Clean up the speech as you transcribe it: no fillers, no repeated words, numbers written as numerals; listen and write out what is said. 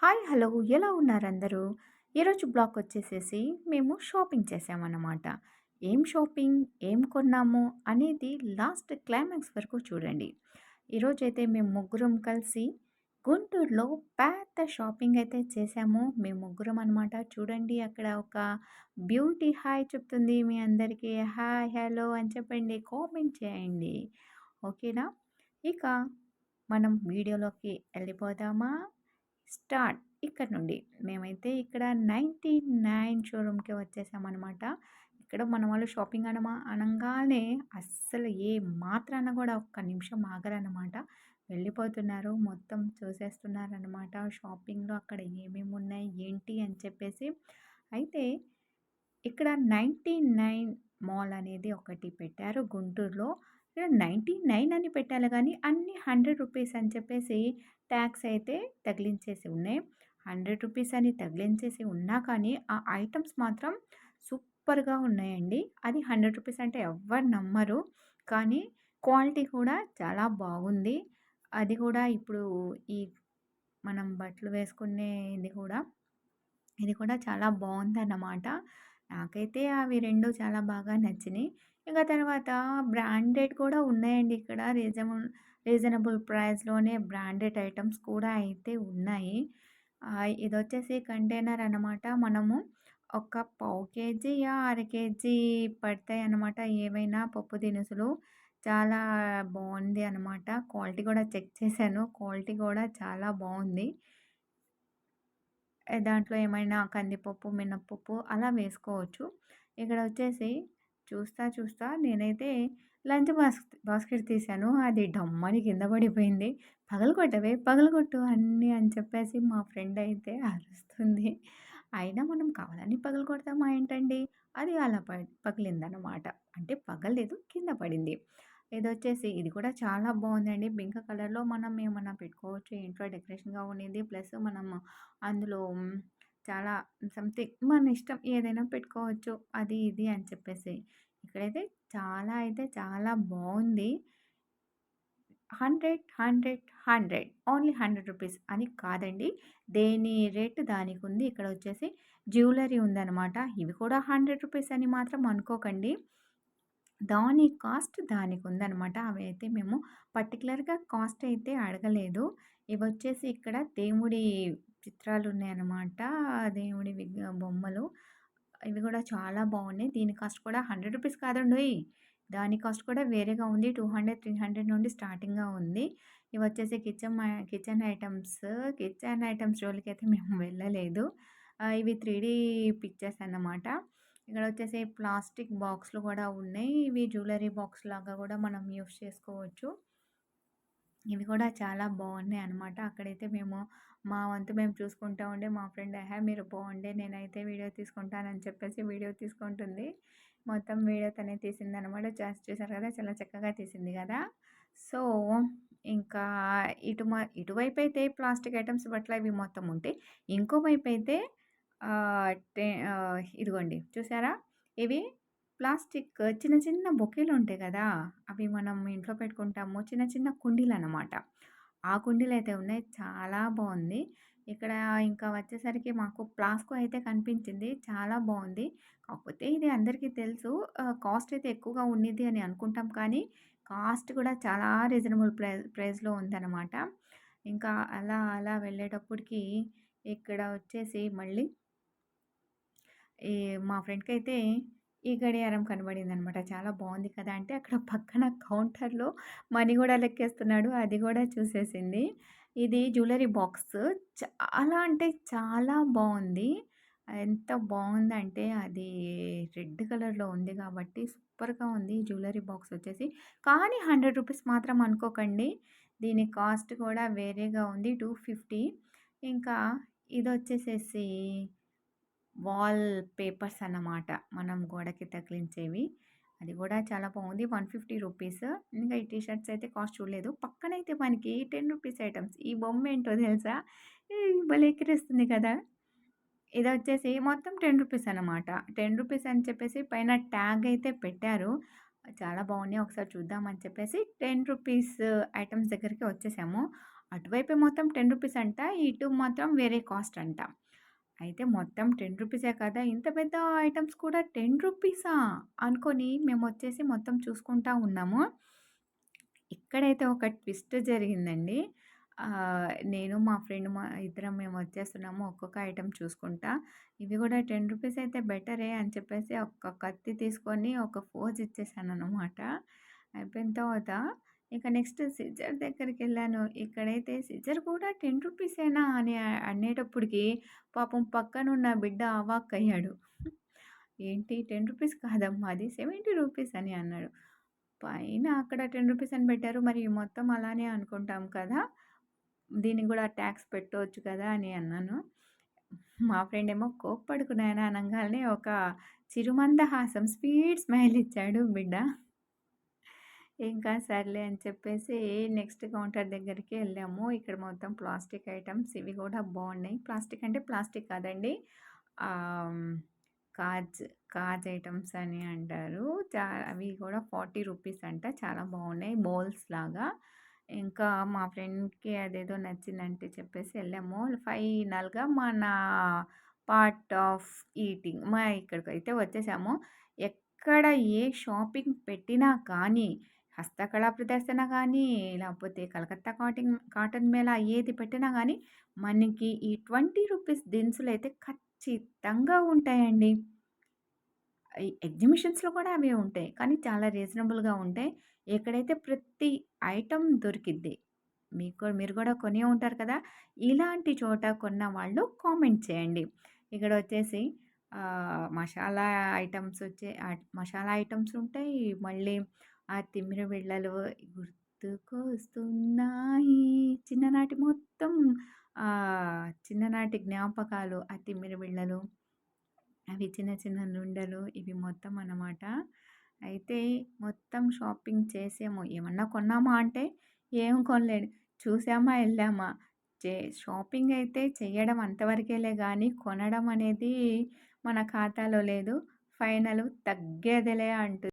Hi! Hello! ఎలా ఉన్నారందరూ? ఈరోజు blog వచ్చేసేసి మేము షాపింగ్ చేశామన్నమాట. ఏం షాపింగ్, ఏం కొన్నాము అనేది లాస్ట్ క్లైమాక్స్ వరకు చూడండి. ఈరోజైతే మేము ముగ్గురం కలిసి గుంటూరులో పెద్ద షాపింగ్ అయితే చేశాము. మేము ముగ్గురం అనమాట. చూడండి అక్కడ ఒక బ్యూటీ హాయ్ చెప్తుంది మీ అందరికీ. హాయ్, హలో అని చెప్పండి. కామెంట్ చేయండి. ఓకేనా? ఇక మనం వీడియోలోకి వెళ్ళిపోదామా? స్టార్ట్ ఇక్కడి నుండి. మేమైతే ఇక్కడ 99 షోరూమ్‌కి వచ్చేసామనమాట. ఇక్కడ మన వాళ్ళు షాపింగ్ అనంగానే అస్సలు ఏ మాత్రాన కూడా ఒక్క నిమిషం ఆగరనమాట. వెళ్ళిపోతున్నారు. మొత్తం చూసేస్తున్నారనమాట. షాపింగ్‌లో అక్కడ ఏమేమి ఉన్నాయి, ఏంటి అని చెప్పేసి. అయితే ఇక్కడ 99 మాల్ అనేది ఒకటి పెట్టారు గుంటూరులో. ఇక్కడ 99 అని పెట్టాలి గానీ, అన్నీ రూ. 100 అని చెప్పేసి ట్యాక్స్ అయితే తగిలించేసి ఉన్నాయి. రూ. 100 అని తగిలించేసి ఉన్నా కానీ, ఆ ఐటెమ్స్ మాత్రం సూపర్‌గా ఉన్నాయండి. అది రూ. 100 అంటే ఎవ్వరు నమ్మరు. కానీ క్వాలిటీ కూడా చాలా బాగుంది. అది కూడా ఇప్పుడు ఈ మనం బట్టలు వేసుకునే ఇది కూడా చాలా బావుందన్నమాట. నాకైతే అవి 2 చాలా బాగా నచ్చినియి. ఇక తర్వాత బ్రాండెడ్ కూడా ఉన్నాయండి ఇక్కడ. రీజనబుల్ ప్రైస్‌లోనే బ్రాండెడ్ ఐటెమ్స్ కూడా అయితే ఉన్నాయి. ఇదొచ్చేసి కంటైనర్ అనమాట. మనము ఒక పావు కేజీ, అర కేజీ పడతాయన్నమాట ఏవైనా పప్పు దినుసులు. చాలా బావుంది అనమాట. క్వాలిటీ కూడా చెక్ చేశాను. క్వాలిటీ కూడా చాలా బావుంది. దాంట్లో ఏమైనా కందిపప్పు, మినపప్పు అలా వేసుకోవచ్చు. ఇక్కడ వచ్చేసి చూస్తా నేనైతే లంచ్ బాస్కెట్ తీశాను. అది డమ్మని కింద పడిపోయింది. "పగలగొట్టవే, పగలగొట్టు అన్నీ" అని చెప్పేసి మా ఫ్రెండ్ అయితే అరుస్తుంది. అయినా మనం కావాలని పగలగొడతామా ఏంటండి? అది అలా పగిలిందనమాట. అంటే పగలలేదు, కింద పడింది. ఇది కూడా చాలా బావుందండి. పింక్ కలర్‌లో మనం ఏమన్నా పెట్టుకోవచ్చు. ఇంట్లో డెకరేషన్‌గా ఉండిద్ది. ప్లస్ మనము అందులో చాలా సంథింగ్ మన ఇష్టం ఏదైనా పెట్టుకోవచ్చు. అది ఇది అని చెప్పేసి. ఇక్కడైతే చాలా బావుంది. 100, 100, 100 ఓన్లీ రూ. 100 అని కాదండి. దేని రేట్ దానికుంది. ఇక్కడొచ్చేసి జ్యువెలరీ ఉందనమాట. ఇవి కూడా రూ. 100 అని మాత్రం అనుకోకండి. దాని కాస్ట్ దానికుందనమాట. అవి అయితే మేము పర్టిక్యులర్‌గా కాస్ట్ అయితే అడగలేదు. ఇవొచ్చేసి ఇక్కడ దేవుడి చిత్రాలున్నాయనమాట. దేవుడి బొమ్మలు. ఇవి గూడా చాలా బావున్నాయి. దీని కాస్ట్ కూడా రూ. 100 కాదండోయ్! దాని కాస్ట్ కూడా వేరేగా ఉంది. 200, 300 నుండి స్టార్టింగ్‌గా ఉంది. ఇవొచ్చేసి కిచెన్ ఐటెమ్స్ జోలికైతే మేము వెళ్ళలేదు. ఇవి 3 పిక్చర్స్ అన్నమాట. ఇక్కడొచ్చేసి ప్లాస్టిక్ బాక్స్‌లు గూడా ఉన్నాయి. ఇవి జ్యువెలరీ బాక్స్ లాగా గూడా మనం యూజ్ చేసుకోవచ్చు. ఇవి కూడా చాలా బాగున్నాయన్నమాట. అక్కడైతే మా వంతు మేము చూసుకుంటా ఉండే మా ఫ్రెండ్ మీరు పోండి నేనైతే వీడియో తీసుకుంటానని చెప్పేసి వీడియో తీసుకుంటుంది. మొత్తం వీడియో తనే తీసిందనమాట. చూసారు కదా! చాలా చక్కగా తీసింది కదా! సో, ఇంకా ఇటువైపైతే ప్లాస్టిక్ ఐటెమ్స్ బట్టలవి మొత్తం ఉంటాయి. ఇంకో వైపైతే ఇదిగోండి చూసారా? ఇవి ప్లాస్టిక్ చిన్న చిన్న బొకేలుంటాయి గదా! అవి మనం ఇంట్లో పెట్టుకుంటాము. చిన్న చిన్న కుండీలనమాట. ఆ కుండీలయితే ఉన్నాయి. చాలా బావుంది. ఇక్కడ ఇంకా వచ్చేసరికి మాకు ప్లాస్కో అయితే కనిపించింది. చాలా బావుంది. కాకపోతే ఇది అందరికీ తెలుసు. కాస్ట్ అయితే ఎక్కువగా ఉండిద్ది అని అనుకుంటాం కానీ, కాస్ట్ కూడా చాలా రీజనబుల్ ప్రైస్‌లో ఉందనమాట. ఇంకా అలా వెళ్ళేటప్పటికి ఇక్కడ వచ్చేసి మళ్ళీ ఈ మా ఫ్రెండ్‌కైతే ఈ గడియారం కనబడిందనమాట. చాలా బావుంది కదా! అంటే అక్కడ పక్కన కౌంటర్‌లో మనీ గూడా లెక్కేస్తున్నాడు. అది గూడా చూసేసింది. ఇది జ్యువెలరీ బాక్స్ చాలా అంటే చాలా బావుంది. ఎంత బావుందంటే అది రెడ్ కలర్‌లో ఉంది గాబట్టి సూపర్‌గా ఉంది. జ్యువెలరీ బాక్స్ వచ్చేసి. కానీ రూ. 100 మాత్రం అనుకోకండి. దీని కాస్ట్ కూడా వేరేగా ఉంది. 250 ఇంకా ఇదొచ్చేసేసి వాల్ పేపర్స్ అన్నమాట. మనం గోడకి తగిలించేవి. అది గూడా చాలా బాగుంది. 150 రూపీస్. ఇంకా ఈ టీ షర్ట్స్ అయితే కాస్ట్ చూడలేదు. పక్కనైతే మనకి రూ. 10 ఐటెమ్స్. ఈ బొమ్మేంటో తెలుసా? భలే ఎక్కిరిస్తుంది కదా! ఇదొచ్చేసి మొత్తం రూ. 10 అన్నమాట. రూ. 10 అని చెప్పేసి పైన ట్యాగ్ అయితే పెట్టారు. చాలా బాగున్నాయి. ఒకసారి చూద్దామని చెప్పేసి రూ. 10 ఐటెమ్స్ దగ్గరికి వచ్చేసాము. అటువైపు మొత్తం రూ. 10 అంట. ఇటు మాత్రం వేరే కాస్ట్ అంట. అయితే మొత్తం రూ. 10 కదా! ఇంత పెద్ద ఐటెమ్స్ కూడా రూ. 10 అనుకోని మేమొచ్చేసి మొత్తం చూసుకుంటా ఉన్నాము. ఇక్కడైతే ఒక ట్విస్ట్ జరిగిందండి. నేను మా ఫ్రెండ్ ఇద్దరం మేమొచ్చేస్తున్నాము. ఒక్కొక్క ఐటెమ్ చూసుకుంటా. ఇవి గూడా రూ. 10 అయితే బెటరే అని చెప్పేసి ఒక కత్తి తీసుకొని ఒక ఫోజ్ ఇచ్చేసాననమాట. అయిపోయిన తర్వాత ఇక నెక్స్ట్ సిజర్ దగ్గరికెళ్ళాను. ఇక్కడైతే సిజర్ కూడా రూ. 10 అని అనేటప్పటికి పాపం పక్కనున్న బిడ్డ అవాక్కయ్యాడు. ఏంటి రూ. 10 కాదమ్మా అది రూ. 70 అని అన్నాడు. పైన అక్కడ రూ. 10 అని పెట్టారు. మరి మొత్తం అలానే అనుకుంటాం కదా! దీనికి గూడా టాక్స్ పెట్టొచ్చు కదా! అని అన్నాను. మా ఫ్రెండ్ ఏమో కోప్పడకు నాయనా అనంగాల్నే ఒక చిరుమందహాసం స్వీట్ స్మైల్ ఇచ్చాడు బిడ్డ. ఇంకా సర్లే అని చెప్పేసి నెక్స్ట్ కౌంటర్ దగ్గరికి వెళ్ళాము. ఇక్కడ మొత్తం ప్లాస్టిక్ ఐటెమ్స్ ఇవి గూడా బావున్నాయి. ప్లాస్టిక్ అంటే ప్లాస్టిక్ కాదండి. ఆహ్, హ్మ్, కాజ్, కాజ్ ఐటెమ్స్ అని అంటారు. అవి కూడా రూ. 40 అంట. చాలా బావున్నాయి. బౌల్స్ లాగా. ఇంకా మా ఫ్రెండ్‌కి అదేదో నచ్చిందంటే చెప్పేసి వెళ్ళాము. ఫైనల్‌గా మన పార్ట్ ఆఫ్ ఈటింగ్ ఇక్కడికైతే వచ్చేసాము. ఎక్కడ ఏ షాపింగ్ పెట్టినా కానీ హస్తకళా ప్రదర్శన గానీ, లేకపోతే కలకత్తా కాటన్ మేళా ఏది పెట్టినా గానీ, మనకి ఈ రూ. 20 దినుసులైతే ఖచ్చితంగా ఉంటాయండి. ఈ ఎగ్జిబిషన్స్‌లో కూడా అవే ఉంటాయి. కానీ చాలా రీజనబుల్‌గా ఉంటాయి. ఇక్కడైతే ప్రతి ఐటెమ్ దొరికిద్ది. మీరు గూడా కొనే ఉంటారు కదా! ఇలాంటి చోట కొన్న వాళ్ళు కామెంట్ చేయండి. ఇక్కడొచ్చేసి మసాలా ఐటెమ్స్ మసాలా ఐటెమ్స్ ఉంటాయి. మళ్ళీ ఆ తిమ్మిరి బిళ్ళలు గుర్తుకొస్తున్నాయి. చిన్ననాటి మొత్తం చిన్ననాటి జ్ఞాపకాలు ఆ తిమ్మిరి బిళ్ళలు. అవి చిన్న చిన్న నుండలు ఇవి మొత్తం అన్నమాట. అయితే మొత్తం షాపింగ్ చేసాము. ఏమన్నా కొన్నామా అంటే ఏం కొనలేదు. చూసామా, ఎళ్ళామా. చే షాపింగ్ అయితే చేయడం అంతవరకేలే గానీ, కొనడం అనేది మన ఖాతాలో లేదు. ఫైనల్ తగ్గేదిలే అంటూ